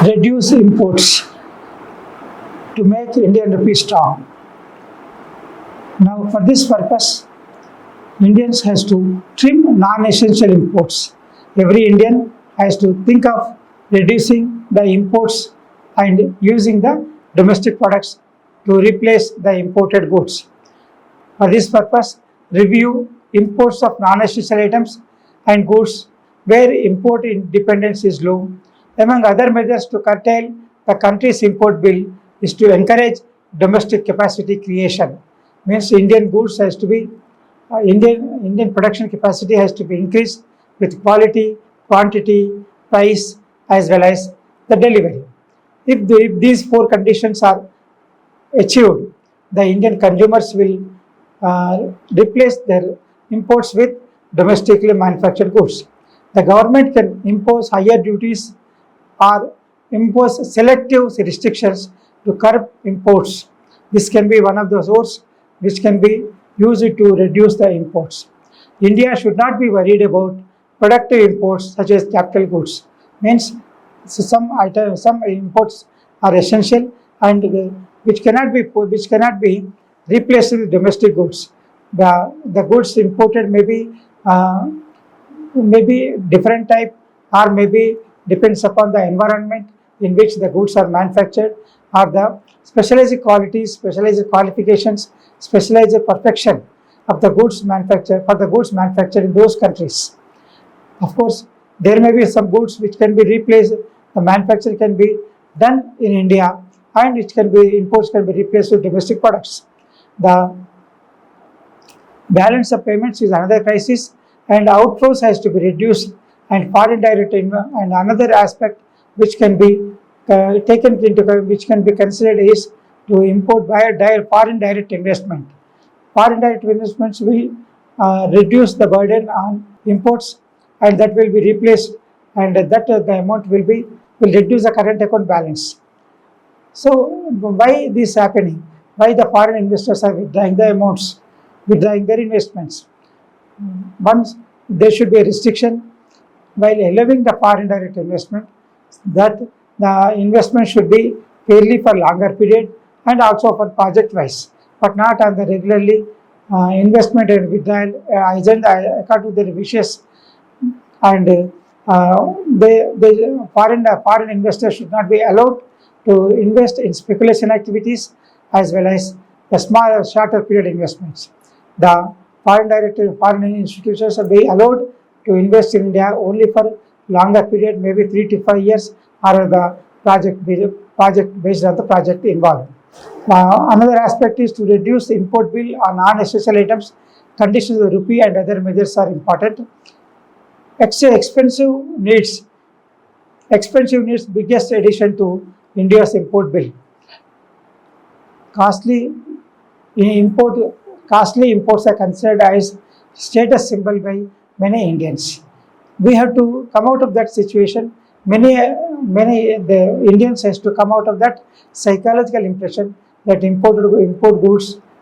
reduce imports to make Indian rupee strong. Now, for this purpose, Indians has to trim non-essential imports. Every Indian has to think of reducing the imports and using the domestic products to replace the imported goods. For this purpose, review imports of non-essential items and goods where import dependence is low. Among other measures to curtail the country's import bill is to encourage domestic capacity creation. Means Indian goods has to be Indian production capacity has to be increased with quality, quantity, price, as well as the delivery. If these four conditions are achieved, the Indian consumers will replace their imports with domestically manufactured goods. The government can impose higher duties or impose selective restrictions to curb imports. This can be one of the sources which can be used to reduce the imports. India should not be worried about productive imports such as capital goods. Means some imports are essential and which cannot be replaced with domestic goods. The goods imported may be different type or maybe depends upon the environment in which the goods are manufactured or the specialized qualities, specialized qualifications, specialized perfection of the goods manufactured in those countries. Of course, there may be some goods which can be replaced. The manufacture can be done in India, and imports can be replaced with domestic products. The balance of payments is another crisis, and outflows has to be reduced. And foreign direct and another aspect which can be which can be considered is to import foreign direct investment. Foreign direct investments will reduce the burden on imports, and that will be replaced, and that the amount will reduce the current account balance. So why this happening? Why the foreign investors are withdrawing their investments? Once there should be a restriction while allowing the foreign direct investment, that the investment should be fairly for longer period and also for project wise, but not on the regularly investment and withdrawal agenda according to their wishes. And the foreign investors should not be allowed to invest in speculation activities as well as the small shorter period investments. The foreign institutions will be allowed to invest in India only for longer period, maybe 3 to 5 years, or the project based on the project involved. Another aspect is to reduce import bill on non-essential items. Conditions of the rupee and other measures are important. Expensive needs biggest addition to India's import bill. Costly imports are considered as status symbol by many Indians. We have to come out of that situation. The Indians has to come out of that psychological impression that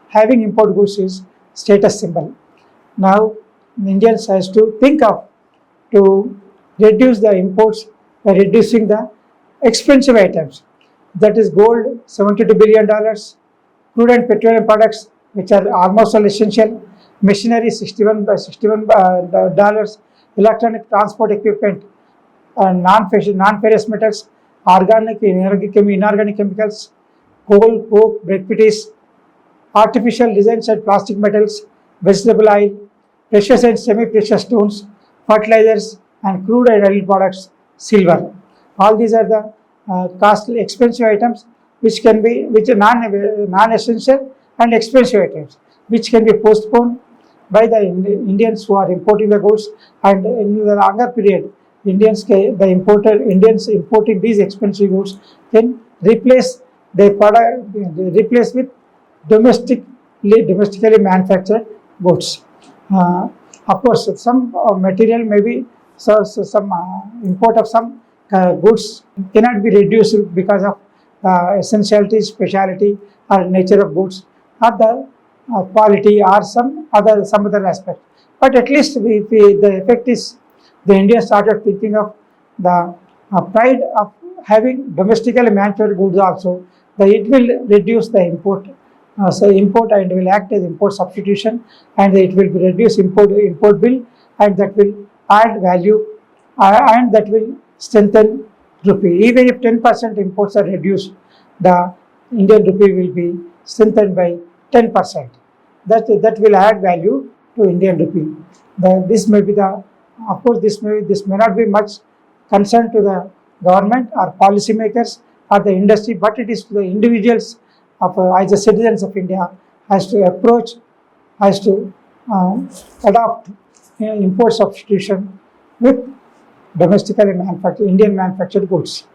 having import goods is status symbol. Now, Indians has to think of to reduce the imports by reducing the expensive items. That is gold, $72 billion, crude and petroleum products, which are almost all essential, machinery, $61, electronic transport equipment, non-ferrous metals, organic, inorganic chemicals, coal, coke, briquettes, artificial designs and plastic metals, vegetable oil, precious and semi-precious stones, fertilizers, and crude and oil products, silver. All these are the costly, expensive items which are non-essential and expensive items, which can be postponed by the Indians who are importing the goods, and in the longer period, Indians importing these expensive goods can replace with domestically manufactured goods. Of course, some material maybe some import of some goods cannot be reduced because of essentiality, speciality, or nature of goods, or the quality, or some other aspect. But at least the effect is the India started thinking of the pride of having domestically manufactured goods also, it will reduce the import. So import and will act as import substitution, and it will reduce import bill, and that will add value, and that will strengthen rupee. Even if 10% imports are reduced, the Indian rupee will be strengthened by 10%. That will add value to Indian rupee. This may be the, of course, this may not be much concern to the government or policymakers or the industry, but it is to the individuals as the citizens of India has to approach, has to adopt import substitution with domestically manufactured Indian manufactured goods.